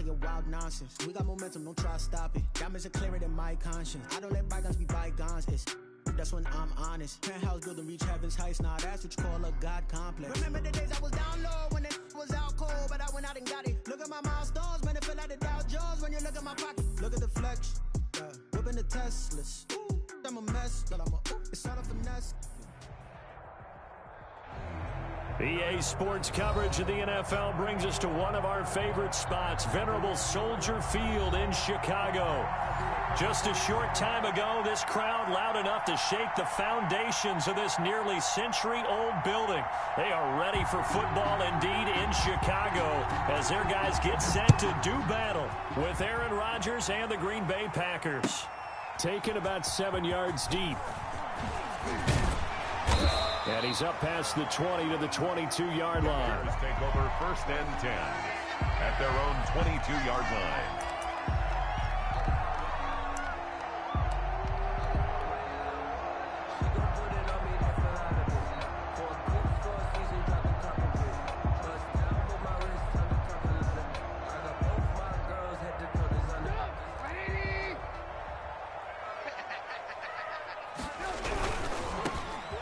your wild nonsense. We got momentum, don't try to stop it. Diamonds are clearer than my conscience. I don't let bygones be bygones. That's when I'm honest. Penthouse building, reach heaven's heights. Nah, that's what you call a God complex. Remember the days I was down low when it was out cold, but I went out and got it. Look at my milestones, man, it feel like the Dow Jones when you look at my pocket. Look at the flex, whipping the Teslas. Ooh, I'm a mess, but it's all a finesse. EA Sports coverage of the NFL brings us to one of our favorite spots, venerable Soldier Field in Chicago. Just a short time ago, this crowd loud enough to shake the foundations of this nearly century-old building. They are ready for football indeed in Chicago as their guys get set to do battle with Aaron Rodgers and the Green Bay Packers. Taken about 7 yards deep. And he's up past the 20 to the 22-yard line. Bears take over 1st and 10 at their own 22-yard line.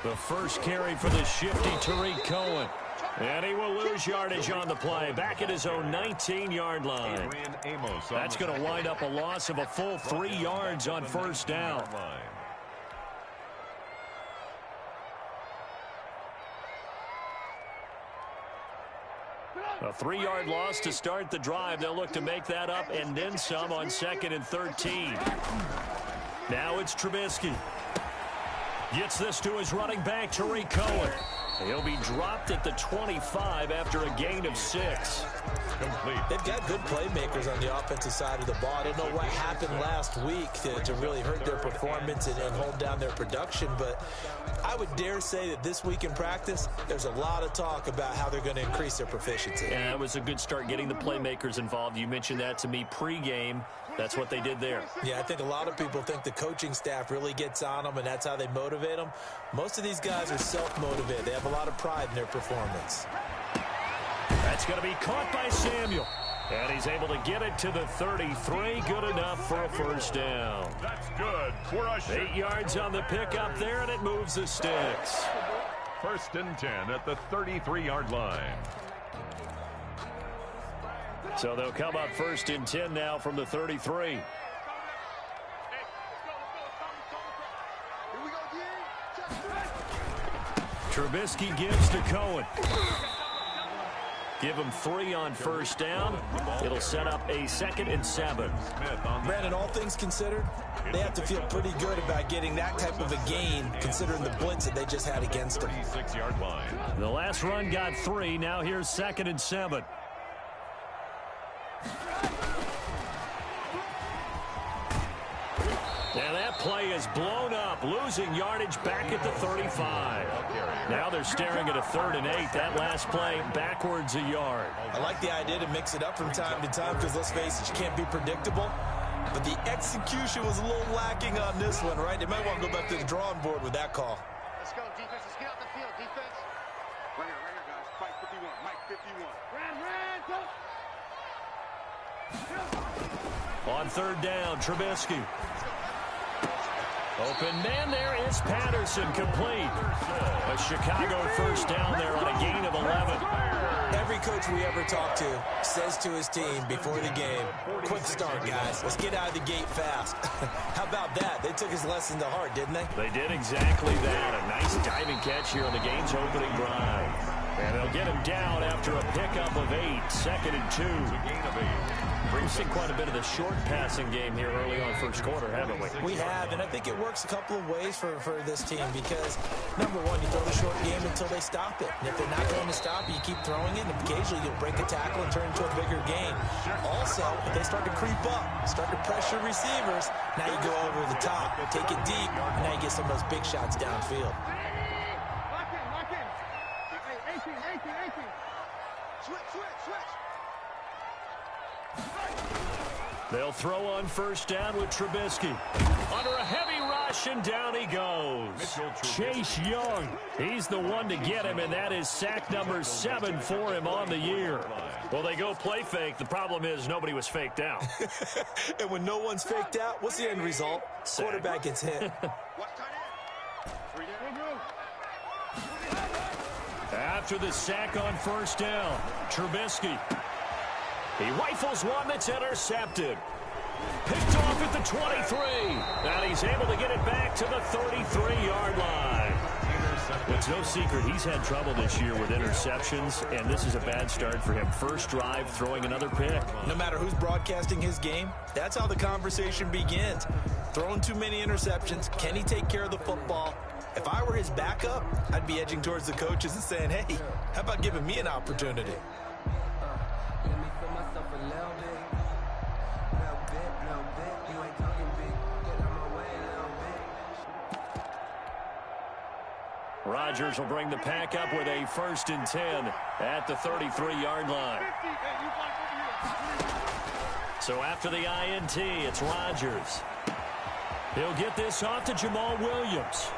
The first carry for the shifty Tariq Cohen. And he will lose yardage on the play. Back at his own 19-yard line. That's going to wind up a loss of a full 3 yards on 1st down. A 3-yard loss to start the drive. They'll look to make that up and then some on 2nd and 13. Now it's Trubisky. Gets this to his running back, Tariq Cohen. He'll be dropped at the 25 after a gain of 6. Complete. They've got good playmakers on the offensive side of the ball. I don't know what happened last week to really hurt their performance and hold down their production, but I would dare say that this week in practice, there's a lot of talk about how they're going to increase their proficiency. Yeah, it was a good start getting the playmakers involved. You mentioned that to me pregame. That's what they did there. Yeah, I think a lot of people think the coaching staff really gets on them, and that's how they motivate them. Most of these guys are self-motivated. They have a lot of pride in their performance. That's going to be caught by Samuel. And he's able to get it to the 33. Good enough for a 1st down. That's good for us. 8 yards on the pickup there, and it moves the sticks. 1st and 10 at the 33-yard line. So they'll come up 1st and 10 now from the 33. Trubisky gives to Cohen. Give him 3 on 1st down. It'll set up a 2nd and 7. Brandon, all things considered, they have to feel pretty good about getting that type of a gain considering the blitz that they just had against them. 36-yard line. The last run got 3. Now here's 2nd and 7. And that play is blown up, losing yardage back at the 35. Now they're staring at a 3rd and 8. That last play backwards a yard. I like the idea to mix it up from time to time because, let's face it, you can't be predictable. But the execution was a little lacking on this one, right? They might want to go back to the drawing board with that call. Let's go, defense. Let's get out the field, defense. Right here, guys. Mike 51. Mike 51. On 3rd down, Trubisky. Open man there is Patterson, complete. A Chicago 1st down there on a gain of 11. Every coach we ever talk to says to his team before the game, quick start, guys. Let's get out of the gate fast. How about that? They took his lesson to heart, didn't they? They did exactly that. A nice diving catch here on the game's opening drive. And they'll get him down after a pickup of 8. 2nd and 2. A gain of 8. We've seen quite a bit of the short passing game here early on 1st quarter, haven't we? We have, and I think it works a couple of ways for this team because, number one, you throw the short game until they stop it. And if they're not going to stop it, you keep throwing it, and occasionally you'll break a tackle and turn into a bigger gain. Also, if they start to creep up, start to pressure receivers, now you go over the top, take it deep, and now you get some of those big shots downfield. Lock in. 18. Switch. They'll throw on first down with Trubisky. Under a heavy rush, and down he goes. Chase Young, he's the one to get him, and that is sack number 7 for him on the year. Well, they go play fake. The problem is nobody was faked out. And when no one's faked out, what's the end result? Sack. Quarterback gets hit. After the sack on first down, Trubisky. He rifles one that's intercepted. Picked off at the 23. And he's able to get it back to the 33-yard line. It's no secret he's had trouble this year with interceptions, and this is a bad start for him. First drive, throwing another pick. No matter who's broadcasting his game, that's how the conversation begins. Throwing too many interceptions. Can he take care of the football? If I were his backup, I'd be edging towards the coaches and saying, hey, how about giving me an opportunity? Rodgers will bring the pack up with a 1st and 10 at the 33-yard line. So after the INT, it's Rodgers. He'll get this off to Jamal Williams.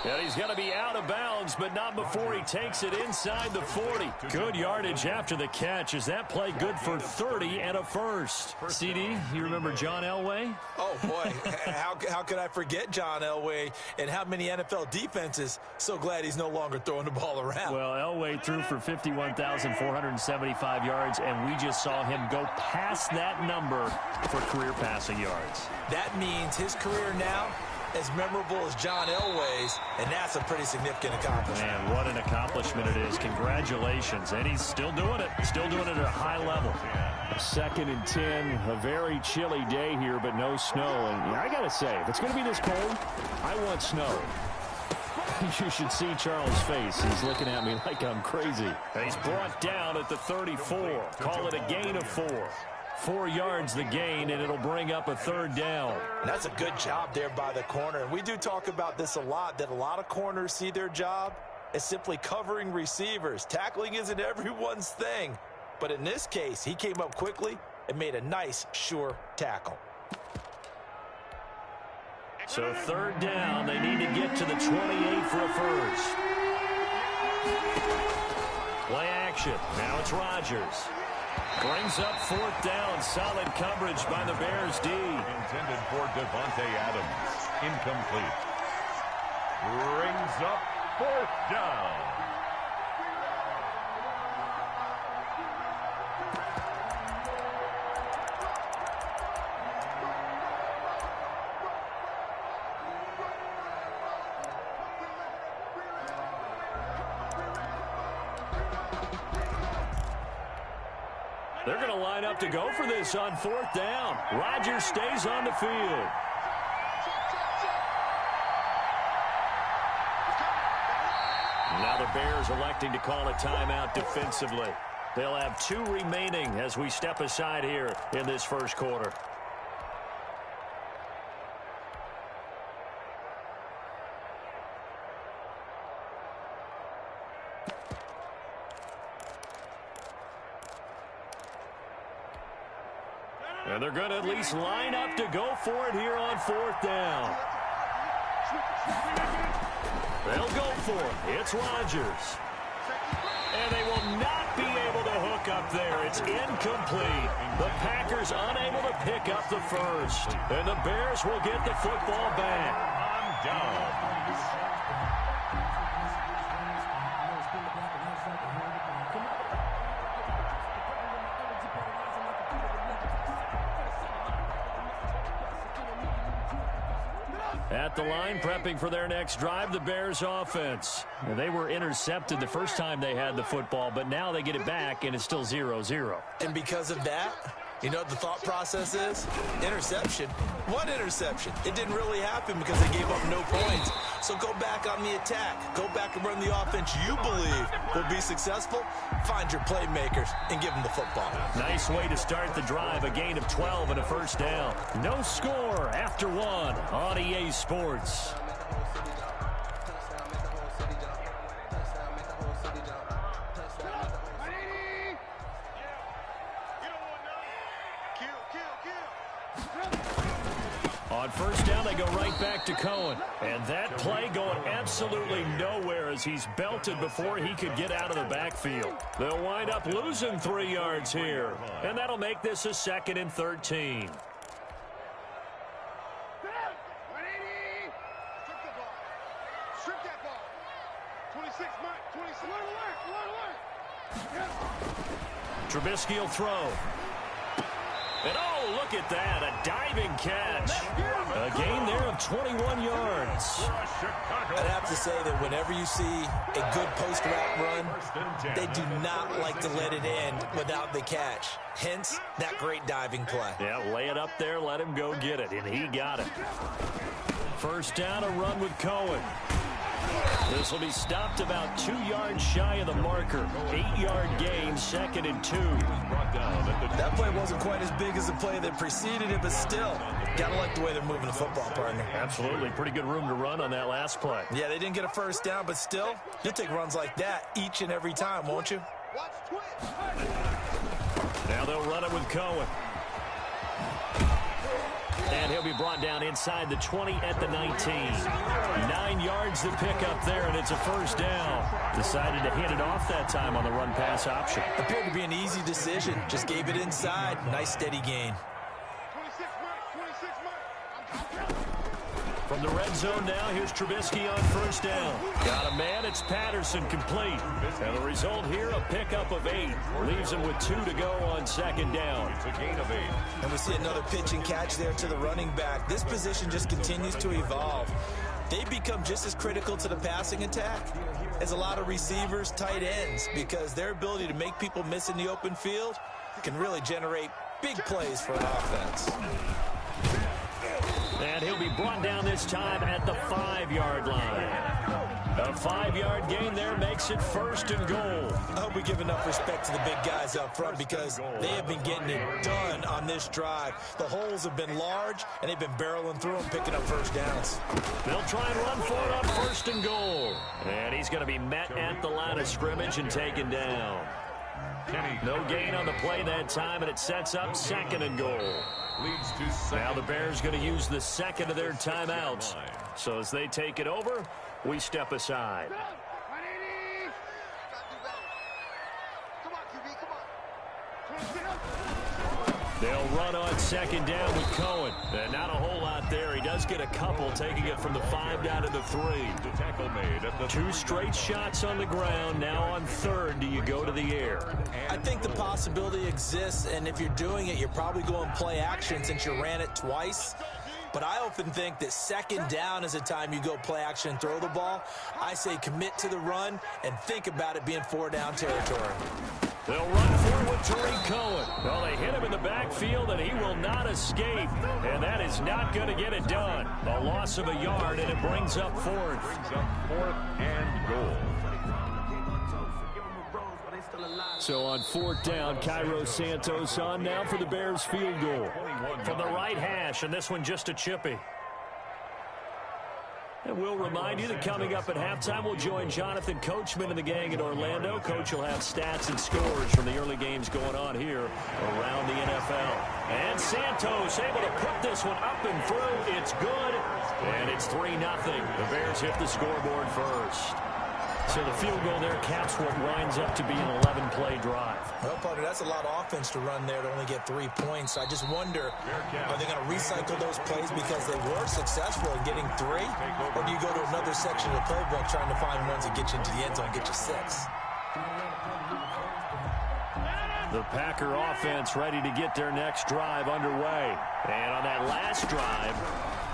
And he's going to be out of bounds, but not before he takes it inside the 40. Good yardage after the catch. Is that play good for 30 and a first? CD, you remember John Elway? Oh, boy. How could I forget John Elway and how many NFL defenses? So glad he's no longer throwing the ball around. Well, Elway threw for 51,475 yards, and we just saw him go past that number for career passing yards. That means his career now as memorable as John Elway's, and that's a pretty significant accomplishment. Man, what an accomplishment it is. Congratulations. And he's still doing it. Still doing it at a high level. 2nd and 10, a very chilly day here, but no snow. And I got to say, if it's going to be this cold, I want snow. You should see Charles' face. He's looking at me like I'm crazy. And he's brought down at the 34. Call it a gain of 4. 4 yards the gain, and it'll bring up a 3rd down. And that's a good job there by the corner. And we do talk about this a lot, that a lot of corners see their job as simply covering receivers. Tackling isn't everyone's thing. But in this case, he came up quickly and made a nice, sure tackle. So 3rd down, they need to get to the 28 for a first. Play action. Now it's Rodgers. Brings up 4th down. Solid coverage by the Bears D. Intended for Devontae Adams. Incomplete. Brings up 4th down. They're going to line up to go for this on 4th down. Rodgers stays on the field. Now the Bears electing to call a timeout defensively. They'll have 2 remaining as we step aside here in this first quarter. And they're going to at least line up to go for it here on 4th down. They'll go for it. It's Rodgers. And they will not be able to hook up there. It's incomplete. The Packers unable to pick up the first. And the Bears will get the football back. On down. At the line, prepping for their next drive, the Bears offense. And they were intercepted the first time they had the football, but now they get it back, and it's still 0-0. And because of that, you know what the thought process is? Interception. What interception? It didn't really happen because they gave up no points. So go back on the attack. Go back and run the offense you believe will be successful. Find your playmakers and give them the football. Nice way to start the drive. A gain of 12 and a first down. No score after 1 on EA Sports. On first down, they go right back to Cohen. And that play going absolutely nowhere as he's belted before he could get out of the backfield. They'll wind up losing 3 yards here. And that'll make this a 2nd and 13. Strip that ball. 26, Mike. 26. Trubisky will throw. And oh, look at that, a diving catch. A gain there of 21 yards. I'd have to say that whenever you see a good post-route run, they do not like to let it end without the catch. Hence, that great diving play. Yeah, lay it up there, let him go get it, and he got it. First down, a run with Cohen. This will be stopped about 2 yards shy of the marker. 8-yard gain, 2nd and 2. That play wasn't quite as big as the play that preceded it, but still, gotta like the way they're moving the football, partner. Absolutely. Pretty good room to run on that last play. Yeah, they didn't get a first down, but still, you'll take runs like that each and every time, won't you? Now they'll run it with Cohen. And he'll be brought down inside the 20 at the 19. 9 yards to pick up there, and it's a first down. Decided to hand it off that time on the run-pass option. Appeared to be an easy decision. Just gave it inside. Nice, steady gain. 26, Mike. From the red zone now, here's Trubisky on first down. Got a man, it's Patterson complete. And the result here, a pickup of 8. Leaves him with 2 to go on 2nd down. It's a gain of 8. And we see another pitch and catch there to the running back. This position just continues to evolve. They become just as critical to the passing attack as a lot of receivers, tight ends, because their ability to make people miss in the open field can really generate big plays for an offense. And he'll be brought down this time at the 5-yard line. A 5-yard gain there makes it 1st and goal. I hope we give enough respect to the big guys up front because they have been getting it done on this drive. The holes have been large, and they've been barreling through them, picking up first downs. They'll try and run for it on 1st and goal. And he's going to be met at the line of scrimmage and taken down. No gain on the play that time, and it sets up 2nd and goal. Now the Bears going to use the 2nd of their timeouts. So as they take it over, we step aside. They'll run on 2nd down with Cohen. And not a whole lot there. He does get a couple, taking it from the 5 down to the 3. The tackle made at the 2 straight shots on the ground. Now on 3rd, do you go to the air? I think the possibility exists, and if you're doing it, you're probably going play action since you ran it twice. But I often think that 2nd down is the time you go play action and throw the ball. I say commit to the run and think about it being 4-down territory. They'll run forward with Tariq Cohen. Well, they hit him in the backfield, and he will not escape. And that is not going to get it done. A loss of a yard, and it brings up 4th. brings up 4th and goal. So on 4th down, Cairo Santos on now for the Bears field goal. From the right hash, and this one just a chippy. And we'll remind you that coming up at halftime, we'll join Jonathan Coachman and the gang in Orlando. Coach will have stats and scores from the early games going on here around the NFL. And Santos able to put this one up and through. It's good, and it's 3-0. The Bears hit the scoreboard first. So the field goal there caps what winds up to be an 11-play drive. Well, partner, that's a lot of offense to run there to only get 3 points. I just wonder, are they going to recycle those plays because they were successful in getting 3? Or do you go to another section of the playbook trying to find ones that get you into the end zone, get you 6? The Packer offense ready to get their next drive underway. And on that last drive,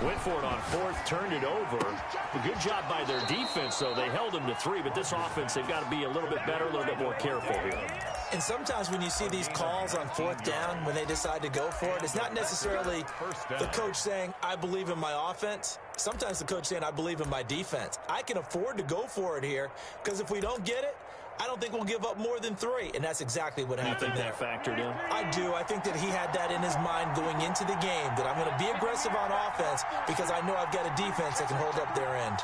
went for it on 4th, turned it over. A good job by their defense, though. They held them to 3, but this offense, they've got to be a little bit better, a little bit more careful here. And sometimes when you see these calls on 4th down, when they decide to go for it, it's not necessarily the coach saying, I believe in my offense. Sometimes the coach saying, I believe in my defense. I can afford to go for it here, because if we don't get it, I don't think we'll give up more than 3, and that's exactly what happened there. You think that factored in? I do. I think that he had that in his mind going into the game, that I'm going to be aggressive on offense because I know I've got a defense that can hold up their end.